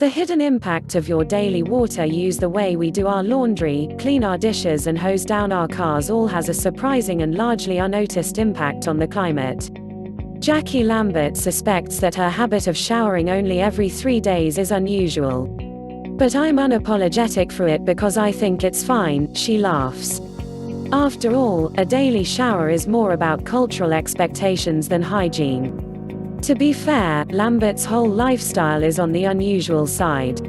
The hidden impact of your daily water use, the way we do our laundry, clean our dishes and hose down our cars, all has a surprising and largely unnoticed impact on the climate. Jackie Lambert suspects that her habit of showering only every 3 days is unusual. But I'm unapologetic for it because I think it's fine, she laughs. After all, a daily shower is more about cultural expectations than hygiene. To be fair, Lambert's whole lifestyle is on the unusual side.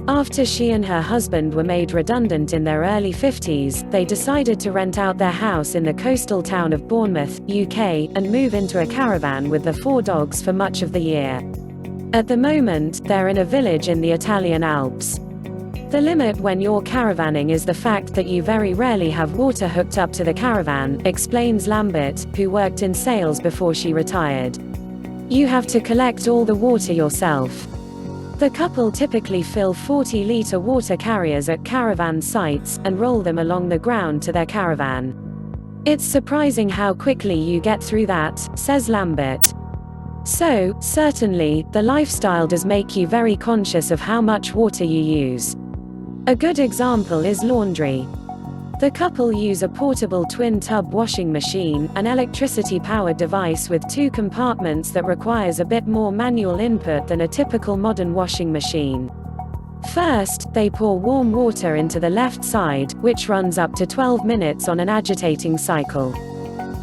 After she and her husband were made redundant in their early 50s, they decided to rent out their house in the coastal town of Bournemouth, UK, and move into a caravan with their 4 dogs for much of the year. At the moment, they're in a village in the Italian Alps. The limit when you're caravanning is the fact that you very rarely have water hooked up to the caravan, explains Lambert, who worked in sales before she retired. You have to collect all the water yourself. The couple typically fill 40-litre water carriers at caravan sites, and roll them along the ground to their caravan. It's surprising how quickly you get through that, says Lambert. So, certainly, the lifestyle does make you very conscious of how much water you use. A good example is laundry. The couple use a portable twin-tub washing machine, an electricity-powered device with 2 compartments that requires a bit more manual input than a typical modern washing machine. First, they pour warm water into the left side, which runs up to 12 minutes on an agitating cycle.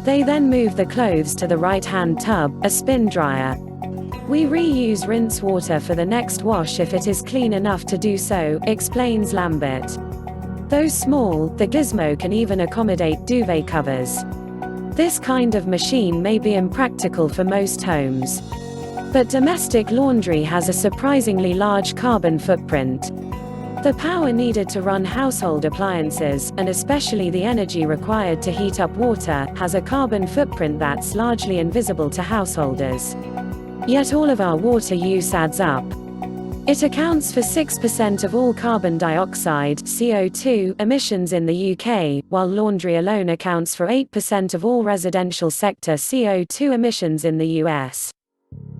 They then move the clothes to the right-hand tub, a spin dryer. We reuse rinse water for the next wash if it is clean enough to do so, explains Lambert. Though small, the gizmo can even accommodate duvet covers. This kind of machine may be impractical for most homes. But domestic laundry has a surprisingly large carbon footprint. The power needed to run household appliances, and especially the energy required to heat up water, has a carbon footprint that's largely invisible to householders. Yet all of our water use adds up. It accounts for 6% of all carbon dioxide (CO2) emissions in the UK, while laundry alone accounts for 8% of all residential sector CO2 emissions in the US.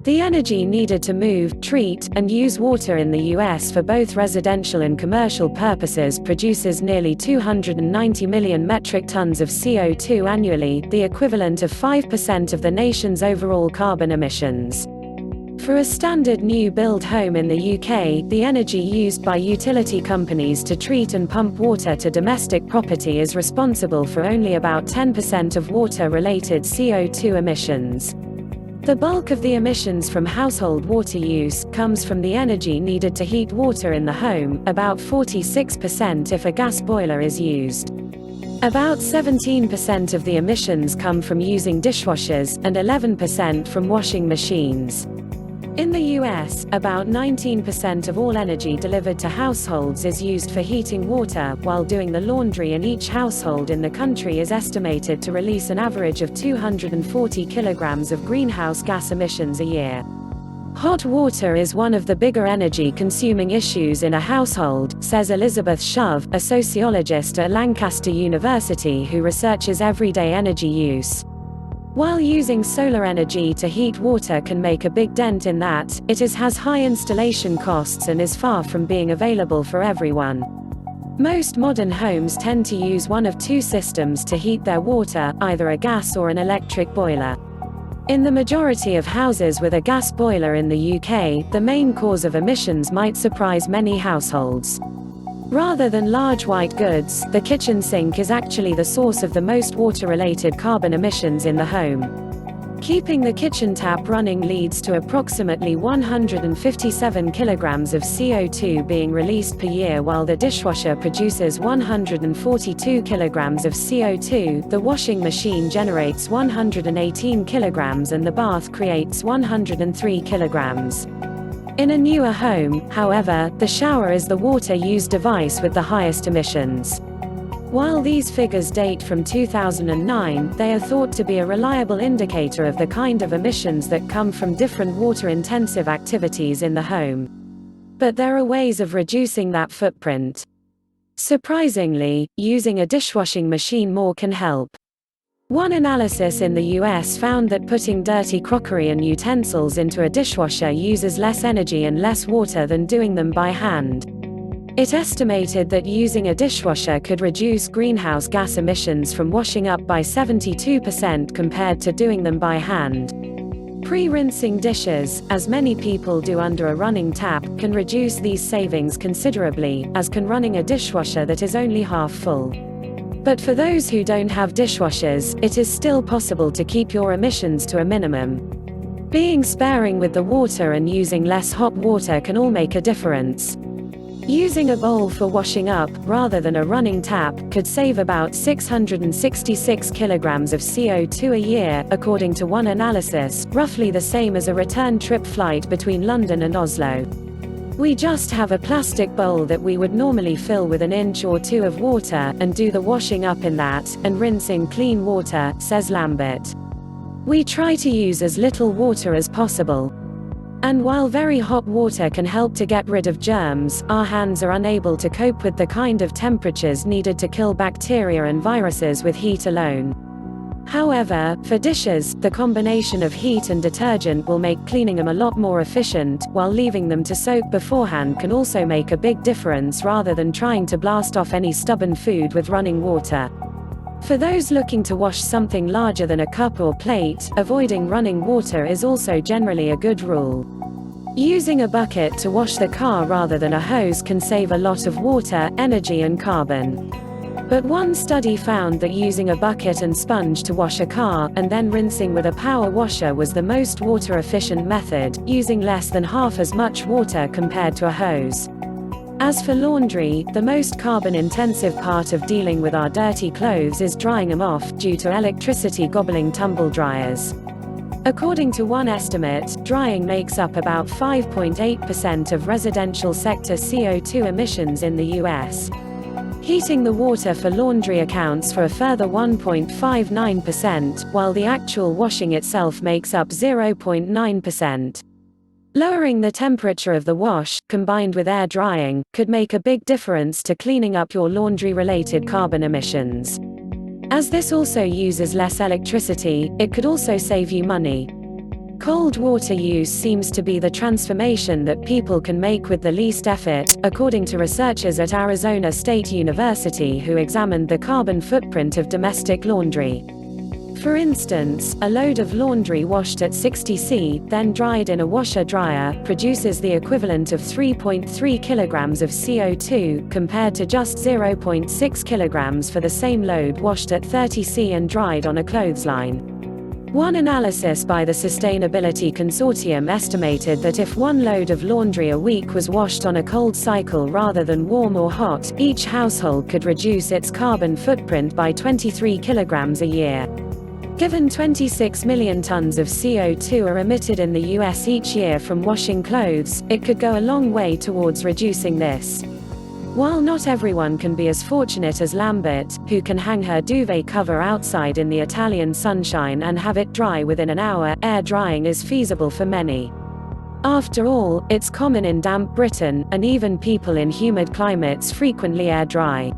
The energy needed to move, treat, and use water in the US for both residential and commercial purposes produces nearly 290 million metric tons of CO2 annually, the equivalent of 5% of the nation's overall carbon emissions. For a standard new-build home in the UK, the energy used by utility companies to treat and pump water to domestic property is responsible for only about 10% of water-related CO2 emissions. The bulk of the emissions from household water use comes from the energy needed to heat water in the home, about 46% if a gas boiler is used. About 17% of the emissions come from using dishwashers, and 11% from washing machines. In the US, about 19% of all energy delivered to households is used for heating water, while doing the laundry in each household in the country is estimated to release an average of 240 kilograms of greenhouse gas emissions a year. Hot water is one of the bigger energy-consuming issues in a household, says Elizabeth Shove, a sociologist at Lancaster University who researches everyday energy use. While using solar energy to heat water can make a big dent in that, it has high installation costs and is far from being available for everyone. Most modern homes tend to use one of 2 systems to heat their water, either a gas or an electric boiler. In the majority of houses with a gas boiler in the UK, the main cause of emissions might surprise many households. Rather than large white goods, the kitchen sink is actually the source of the most water-related carbon emissions in the home. Keeping the kitchen tap running leads to approximately 157 kilograms of CO2 being released per year, while the dishwasher produces 142 kilograms of CO2, the washing machine generates 118 kilograms and the bath creates 103 kilograms. In a newer home, however, the shower is the water-use device with the highest emissions. While these figures date from 2009, they are thought to be a reliable indicator of the kind of emissions that come from different water-intensive activities in the home. But there are ways of reducing that footprint. Surprisingly, using a dishwashing machine more can help. One analysis in the US found that putting dirty crockery and utensils into a dishwasher uses less energy and less water than doing them by hand. It estimated that using a dishwasher could reduce greenhouse gas emissions from washing up by 72% compared to doing them by hand. Pre-rinsing dishes, as many people do under a running tap, can reduce these savings considerably, as can running a dishwasher that is only half full. But for those who don't have dishwashers, it is still possible to keep your emissions to a minimum. Being sparing with the water and using less hot water can all make a difference. Using a bowl for washing up, rather than a running tap, could save about 666 kilograms of CO2 a year, according to one analysis, roughly the same as a return trip flight between London and Oslo. We just have a plastic bowl that we would normally fill with an inch or two of water, and do the washing up in that, and rinse in clean water, says Lambert. We try to use as little water as possible. And while very hot water can help to get rid of germs, our hands are unable to cope with the kind of temperatures needed to kill bacteria and viruses with heat alone. However, for dishes, the combination of heat and detergent will make cleaning them a lot more efficient, while leaving them to soak beforehand can also make a big difference rather than trying to blast off any stubborn food with running water. For those looking to wash something larger than a cup or plate, avoiding running water is also generally a good rule. Using a bucket to wash the car rather than a hose can save a lot of water, energy and carbon. But one study found that using a bucket and sponge to wash a car, and then rinsing with a power washer was the most water-efficient method, using less than half as much water compared to a hose. As for laundry, the most carbon-intensive part of dealing with our dirty clothes is drying them off, due to electricity gobbling tumble dryers. According to one estimate, drying makes up about 5.8% of residential sector CO2 emissions in the US. Heating the water for laundry accounts for a further 1.59%, while the actual washing itself makes up 0.9%. Lowering the temperature of the wash, combined with air drying, could make a big difference to cleaning up your laundry-related carbon emissions. As this also uses less electricity, it could also save you money. Cold water use seems to be the transformation that people can make with the least effort, according to researchers at Arizona State University who examined the carbon footprint of domestic laundry. For instance, a load of laundry washed at 60 C, then dried in a washer-dryer, produces the equivalent of 3.3 kilograms of CO2, compared to just 0.6 kilograms for the same load washed at 30 C and dried on a clothesline. One analysis by the Sustainability Consortium estimated that if one load of laundry a week was washed on a cold cycle rather than warm or hot, each household could reduce its carbon footprint by 23 kilograms a year. Given 26 million tons of CO2 are emitted in the US each year from washing clothes, it could go a long way towards reducing this. While not everyone can be as fortunate as Lambert, who can hang her duvet cover outside in the Italian sunshine and have it dry within an hour, air drying is feasible for many. After all, it's common in damp Britain, and even people in humid climates frequently air dry.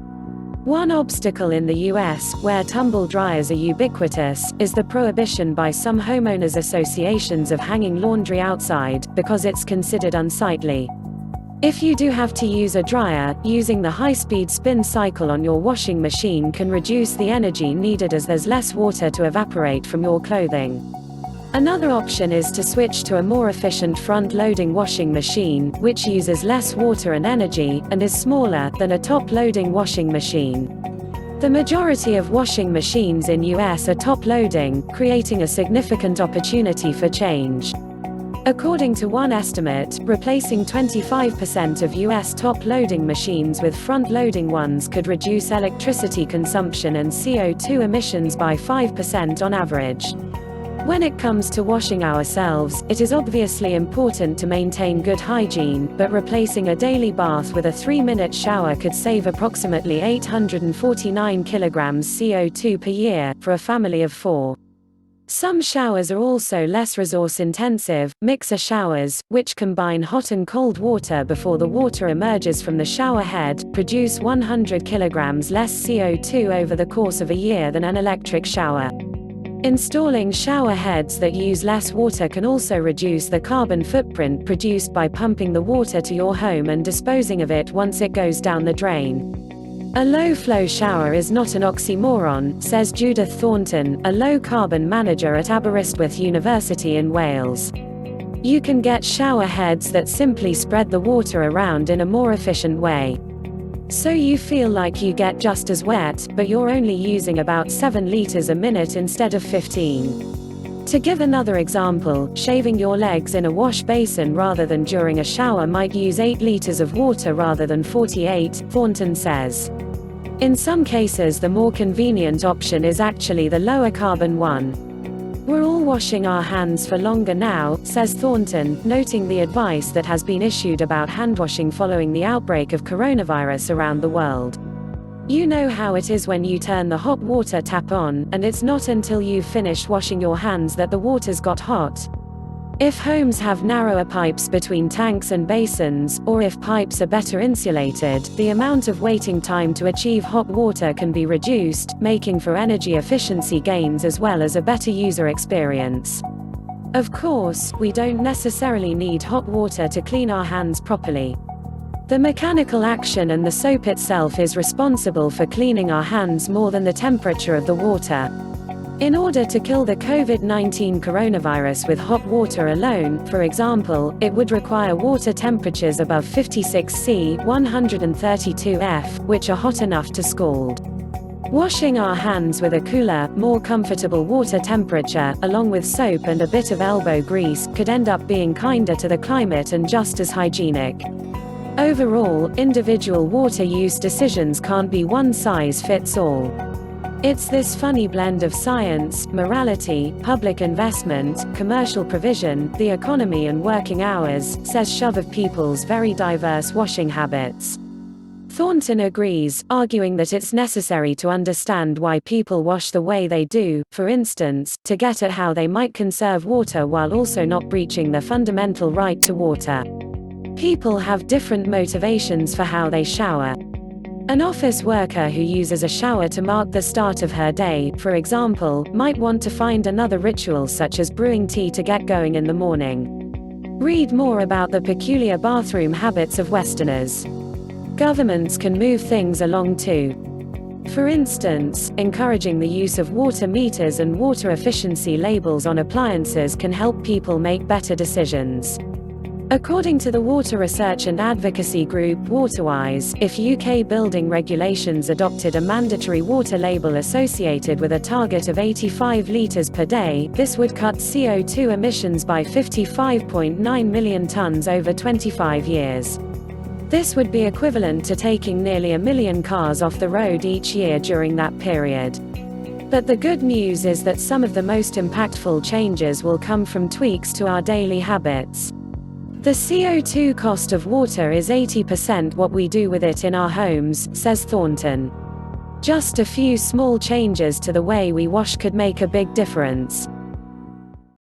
One obstacle in the US, where tumble dryers are ubiquitous, is the prohibition by some homeowners associations of hanging laundry outside, because it's considered unsightly. If you do have to use a dryer, using the high-speed spin cycle on your washing machine can reduce the energy needed as there's less water to evaporate from your clothing. Another option is to switch to a more efficient front-loading washing machine, which uses less water and energy, and is smaller than a top-loading washing machine. The majority of washing machines in US are top-loading, creating a significant opportunity for change. According to one estimate, replacing 25% of US top-loading machines with front-loading ones could reduce electricity consumption and CO2 emissions by 5% on average. When it comes to washing ourselves, it is obviously important to maintain good hygiene, but replacing a daily bath with a 3-minute shower could save approximately 849 kilograms CO2 per year, for a family of 4. Some showers are also less resource-intensive. Mixer showers, which combine hot and cold water before the water emerges from the shower head, produce 100 kilograms less CO2 over the course of a year than an electric shower. Installing shower heads that use less water can also reduce the carbon footprint produced by pumping the water to your home and disposing of it once it goes down the drain. A low-flow shower is not an oxymoron, says Judith Thornton, a low-carbon manager at Aberystwyth University in Wales. You can get shower heads that simply spread the water around in a more efficient way. So you feel like you get just as wet, but you're only using about 7 liters a minute instead of 15. To give another example, shaving your legs in a wash basin rather than during a shower might use 8 liters of water rather than 48, Thornton says. In some cases, the more convenient option is actually the lower carbon one. We're all washing our hands for longer now, says Thornton, noting the advice that has been issued about handwashing following the outbreak of coronavirus around the world. You know how it is when you turn the hot water tap on, and it's not until you've finished washing your hands that the water's got hot. If homes have narrower pipes between tanks and basins, or if pipes are better insulated, the amount of waiting time to achieve hot water can be reduced, making for energy efficiency gains as well as a better user experience. Of course, we don't necessarily need hot water to clean our hands properly. The mechanical action and the soap itself is responsible for cleaning our hands more than the temperature of the water. In order to kill the COVID-19 coronavirus with hot water alone, for example, it would require water temperatures above 56 C, 132 F, which are hot enough to scald. Washing our hands with a cooler, more comfortable water temperature, along with soap and a bit of elbow grease, could end up being kinder to the climate and just as hygienic. Overall, individual water use decisions can't be one size fits all. It's this funny blend of science, morality, public investment, commercial provision, the economy and working hours, says Shove of people's very diverse washing habits. Thornton agrees, arguing that it's necessary to understand why people wash the way they do, for instance, to get at how they might conserve water while also not breaching their fundamental right to water. People have different motivations for how they shower. An office worker who uses a shower to mark the start of her day, for example, might want to find another ritual such as brewing tea to get going in the morning. Read more about the peculiar bathroom habits of Westerners. Governments can move things along too. For instance, encouraging the use of water meters and water efficiency labels on appliances can help people make better decisions. According to the water research and advocacy group Waterwise, if UK building regulations adopted a mandatory water label associated with a target of 85 litres per day, this would cut CO2 emissions by 55.9 million tonnes over 25 years. This would be equivalent to taking nearly 1 million cars off the road each year during that period. But the good news is that some of the most impactful changes will come from tweaks to our daily habits. The CO2 cost of water is 80% what we do with it in our homes, says Thornton. Just a few small changes to the way we wash could make a big difference.